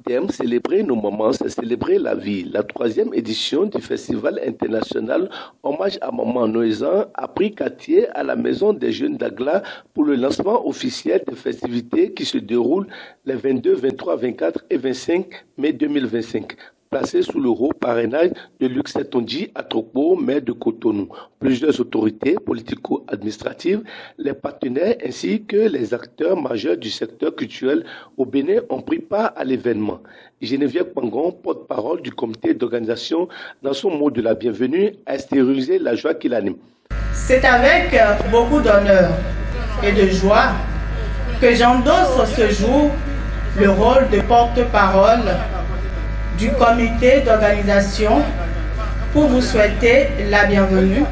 thème Célébrer nos mamans, c'est célébrer la vie. La 3e édition du Festival international Hommage à Maman Noézan a pris quartier à la Maison des Jeunes d'Agla pour le lancement officiel des festivités qui se déroulent les 22, 23, 24 et 25 mai 2025. Placé sous le haut parrainage de Luc Setonji Atokpo, maire de Cotonou. Plusieurs autorités politico-administratives, les partenaires ainsi que les acteurs majeurs du secteur culturel au Bénin ont pris part à l'événement. Geneviève Pangon, porte-parole du comité d'organisation, dans son mot de la bienvenue, a extériorisé la joie qui l'anime. C'est avec beaucoup d'honneur et de joie que j'endosse ce jour le rôle de porte-parole du comité d'organisation pour vous souhaiter la bienvenue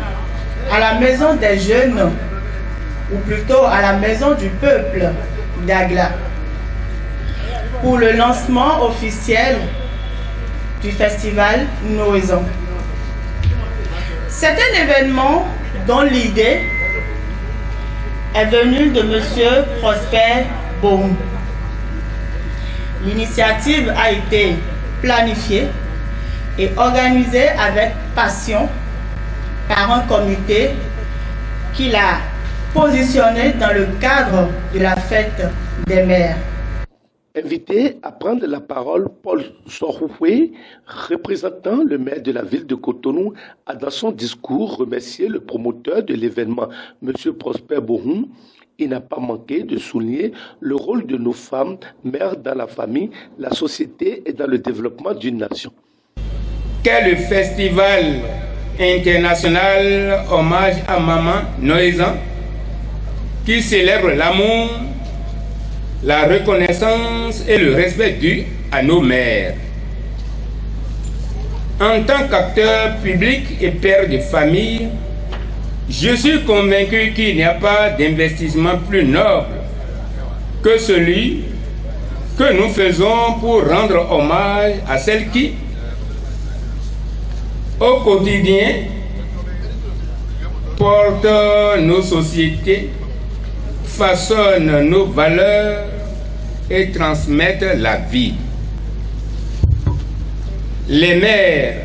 à la Maison des Jeunes, ou plutôt à la Maison du Peuple d'Agla, pour le lancement officiel du Festival Noézan. C'est un événement dont l'idée est venue de M. Prosper Bohum. L'initiative a été planifié et organisé avec passion par un comité qu'il a positionné dans le cadre de la fête des mères. Invité à prendre la parole, Paul Soroué, représentant le maire de la ville de Cotonou, a dans son discours remercié le promoteur de l'événement, M. Prosper Bohum. Il n'a pas manqué de souligner le rôle de nos femmes, mères dans la famille, la société et dans le développement d'une nation. Qu'est le Festival international Hommage à Maman Noézan, qui célèbre l'amour, la reconnaissance et le respect dû à nos mères. En tant qu'acteur public et père de famille, je suis convaincu qu'il n'y a pas d'investissement plus noble que celui que nous faisons pour rendre hommage à celles qui, au quotidien, portent nos sociétés, façonnent nos valeurs et transmettent la vie. Les mères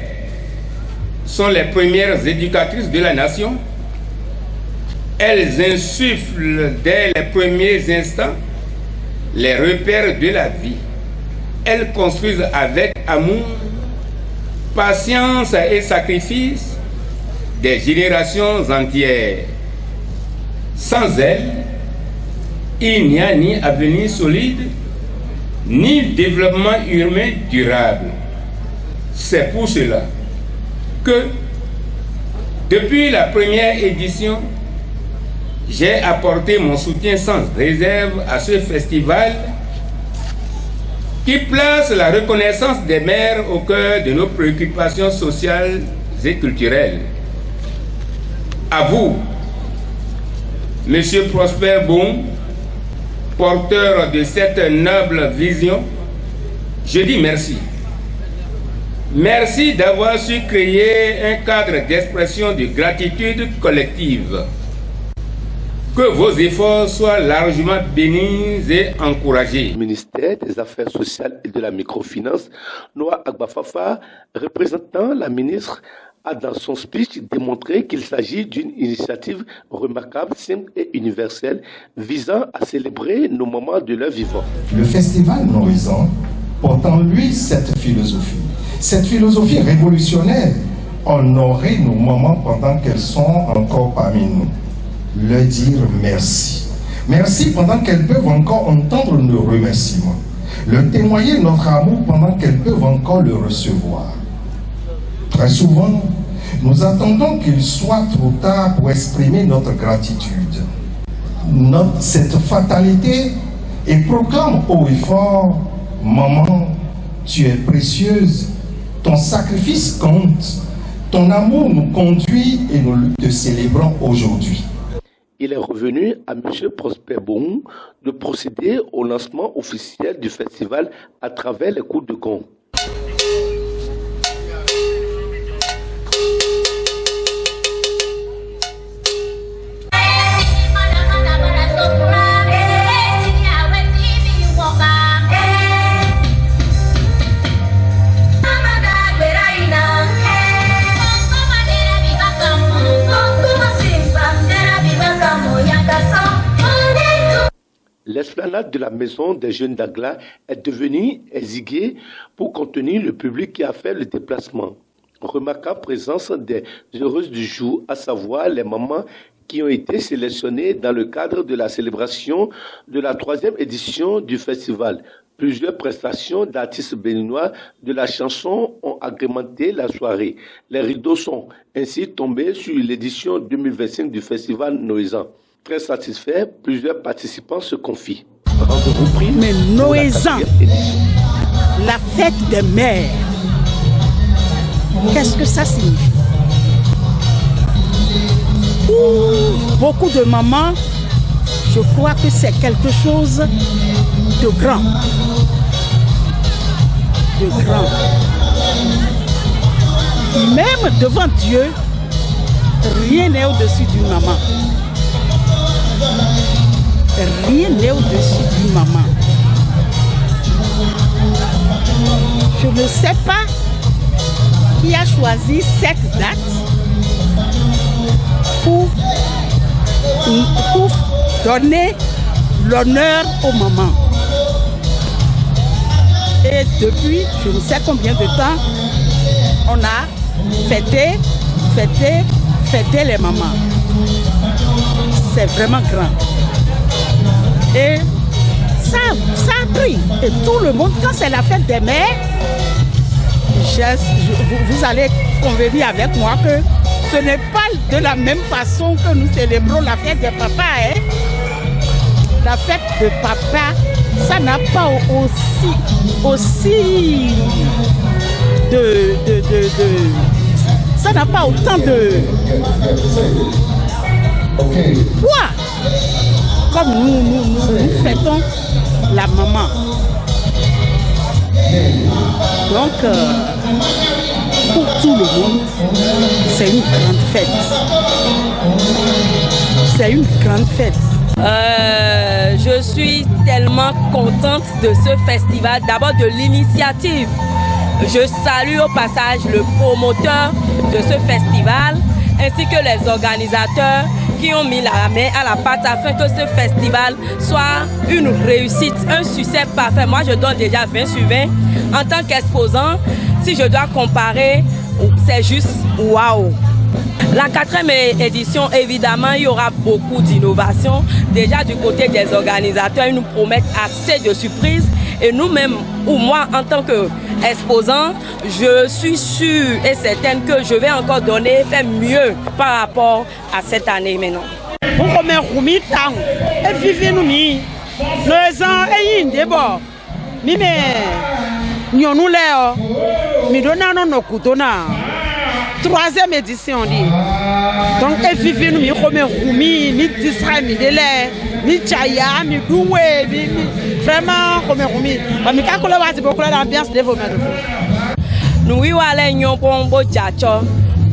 sont les premières éducatrices de la nation. Elles insufflent dès les premiers instants les repères de la vie. Elles construisent avec amour, patience et sacrifice des générations entières. Sans elles, il n'y a ni avenir solide, ni développement humain durable. C'est pour cela que, depuis la première édition, j'ai apporté mon soutien sans réserve à ce festival qui place la reconnaissance des mères au cœur de nos préoccupations sociales et culturelles. À vous, Monsieur Prosper Bohum, porteur de cette noble vision, je dis merci. Merci d'avoir su créer un cadre d'expression de gratitude collective. Que vos efforts soient largement bénis et encouragés. Le ministère des Affaires sociales et de la microfinance, Noah Agbafafa, représentant la ministre, a dans son speech démontré qu'il s'agit d'une initiative remarquable, simple et universelle visant à célébrer nos moments de leur vivant. Le festival Noézan porte en lui cette philosophie révolutionnaire, honorer nos mamans pendant qu'elles sont encore parmi nous. Leur dire merci. Merci pendant qu'elles peuvent encore entendre nos remerciements. Leur témoigner notre amour pendant qu'elles peuvent encore le recevoir. Très souvent, nous attendons qu'il soit trop tard pour exprimer notre gratitude. Note cette fatalité et proclame haut et fort: Maman, tu es précieuse, ton sacrifice compte, ton amour nous conduit et nous te célébrons aujourd'hui. Il est revenu à M. Prosper Bohum de procéder au lancement officiel du festival à travers les coups de gong. L'esplanade de la maison des jeunes d'Agla est devenue exiguë pour contenir le public qui a fait le déplacement. Remarquable présence des heureuses du jour, à savoir les mamans qui ont été sélectionnées dans le cadre de la célébration de la 3e édition du festival. Plusieurs prestations d'artistes béninois de la chanson ont agrémenté la soirée. Les rideaux sont ainsi tombés sur l'édition 2025 du festival Noézan. Très satisfait, plusieurs participants se confient. Rendez-vous pris. Mais Noézan, la fête des mères, qu'est-ce que ça signifie? Beaucoup de mamans, je crois que c'est quelque chose de grand. De grand. Même devant Dieu, rien n'est au-dessus d'une maman. Rien n'est au-dessus d'une maman. Je ne sais pas qui a choisi cette date pour donner l'honneur aux mamans. Et depuis je ne sais combien de temps, on a fêté les mamans. C'est vraiment grand. Et ça a pris. Et tout le monde, quand c'est la fête des mères, vous allez convenir avec moi que ce n'est pas de la même façon que nous célébrons la fête des papas. Hein? La fête de papa, ça n'a pas aussi ça n'a pas autant de poids comme nous fêtons la maman. Donc, pour tout le monde, c'est une grande fête. C'est une grande fête. Je suis tellement contente de ce festival, d'abord de l'initiative. Je salue au passage le promoteur de ce festival ainsi que les organisateurs qui ont mis la main à la pâte afin que ce festival soit une réussite, un succès parfait. Moi, je donne déjà 20 sur 20. En tant qu'exposant, si je dois comparer, c'est juste waouh! La 4e édition, évidemment, il y aura beaucoup d'innovations. Déjà du côté des organisateurs, ils nous promettent assez de surprises. Et nous-mêmes, ou moi, en tant qu'exposant, je suis sûre et certaine que je vais encore faire mieux par rapport à cette année maintenant. Troisième édition dit. Donc vivi nous mi comme Rumi, mi Disra mi délai, mi Chaya, mi Doué, vraiment comme Rumi. Mais quand on va dire beaucoup l'ambiance de vos mères. Nous y allons nous pombo chacho.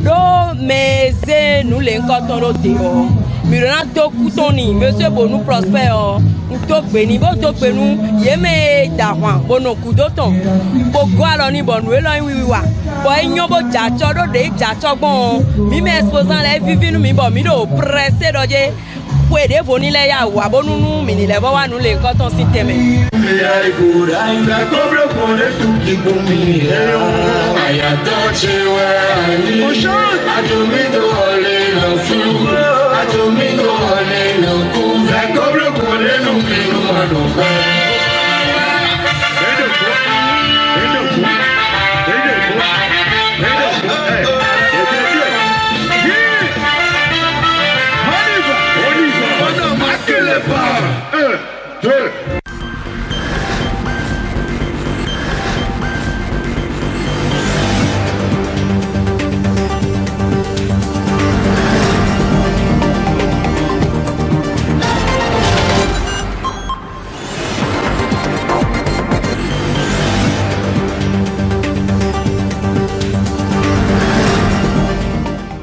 Do meze nous l'encontron au dehors. Mirona to kutoni, monsieur Bonou Prosper, to beni bo to benu, yeme dawan, bono kudoton. Bogo aloni bonu elon wiwa. Boy nyobo chacho do de chacho bon. Mi me exposant les vivinu mi bon mi do pressé doje. Puede venir les ya wa bonu nu mi ni le ba wa nu le koton système. Ay gura inga cobro con el tuki bumi. Ay atoche we. Ojo, adomido ole no fu. Adomido ole no ku. La cobro con el nuki no mano.